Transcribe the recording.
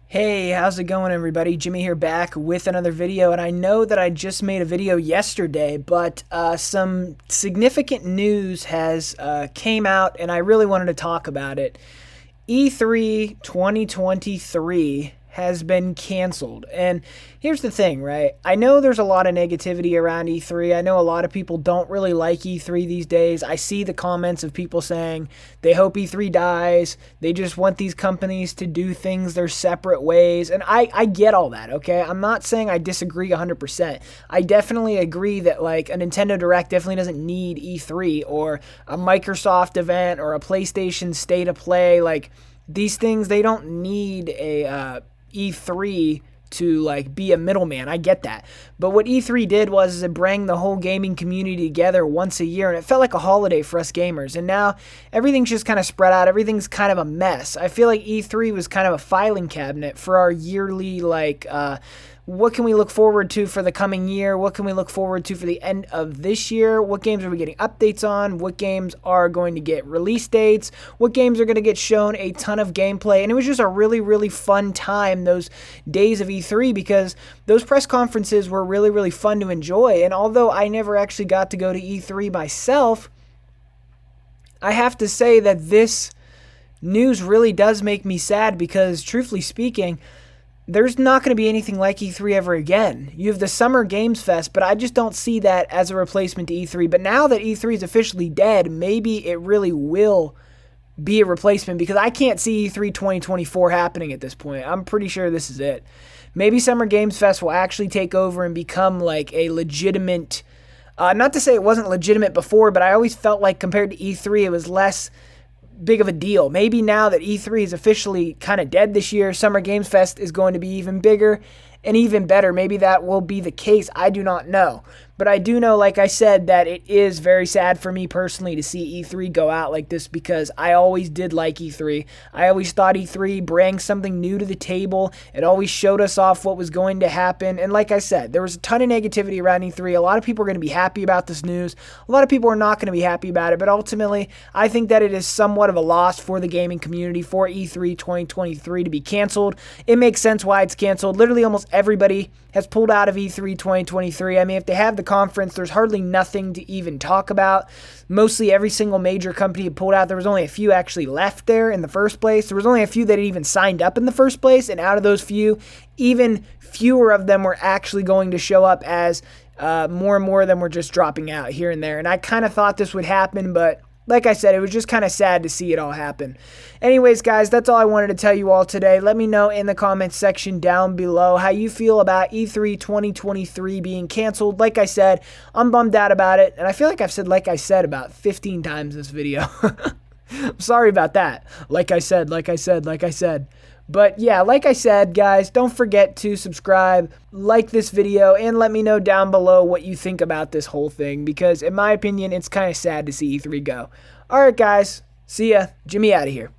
Hey, how's it going everybody? Jimmy here back with another video, and I know that I just made a video yesterday, but some significant news has came out and I really wanted to talk about it. E3 2023 has been canceled. And here's the thing, right? I know there's a lot of negativity around E3. I know a lot of people don't really like E3 these days. I see the comments of people saying they hope E3 dies. They just want these companies to do things their separate ways. And I get all that, okay? I'm not saying I disagree 100%. I definitely agree that like a Nintendo Direct definitely doesn't need E3 or a Microsoft event or a PlayStation State of Play. Like these things, they don't need a E3 to like be a middleman. I get that. But what E3 did was it bring the whole gaming community together once a year, and it felt like a holiday for us gamers. And now everything's just kind of spread out. Everything's kind of a mess. I feel like E3 was kind of a filing cabinet for our yearly what can we look forward to for the coming year? What can we look forward to for the end of this year? What games are we getting updates on? What games are going to get release dates? What games are going to get shown a ton of gameplay? And it was just a really, really fun time, those days of E3, because those press conferences were really, really fun to enjoy. And although I never actually got to go to E3 myself, I have to say that this news really does make me sad because, truthfully speaking, there's not going to be anything like E3 ever again. You have the Summer Games Fest, but I just don't see that as a replacement to E3. But now that E3 is officially dead, maybe it really will be a replacement, because I can't see E3 2024 happening at this point. I'm pretty sure this is it. Maybe Summer Games Fest will actually take over and become like a legitimate, not to say it wasn't legitimate before, but I always felt like compared to E3, it was less big of a deal. Maybe now that E3 is officially kind of dead this year, Summer Games Fest is going to be even bigger and even better. Maybe that will be the case. I do not know. But I do know, like I said, that it is very sad for me personally to see E3 go out like this, because I always did like E3. I always thought E3 brought something new to the table. It always showed us off what was going to happen. And like I said, there was a ton of negativity around E3. A lot of people are going to be happy about this news. A lot of people are not going to be happy about it. But ultimately, I think that it is somewhat of a loss for the gaming community for E3 2023 to be canceled. It makes sense why it's canceled. Literally almost everybody has pulled out of E3 2023. I mean, if they have the conference, there's hardly nothing to even talk about. Mostly every single major company had pulled out. There was only a few actually left there in the first place. There was only a few that had even signed up in the first place, and out of those few, even fewer of them were actually going to show up, as more and more of them were just dropping out here and there. And I kind of thought this would happen, but like I said, it was just kind of sad to see it all happen. Anyways, guys, that's all I wanted to tell you all today. Let me know in the comments section down below how you feel about E3 2023 being canceled. Like I said, I'm bummed out about it, and I feel like I've said "like I said" about 15 times this video. I'm sorry about that. Like I said, like I said, like I said. But yeah, like I said, guys, don't forget to subscribe, like this video, and let me know down below what you think about this whole thing, because in my opinion, it's kind of sad to see E3 go. Alright, guys. See ya. Jimmy out of here.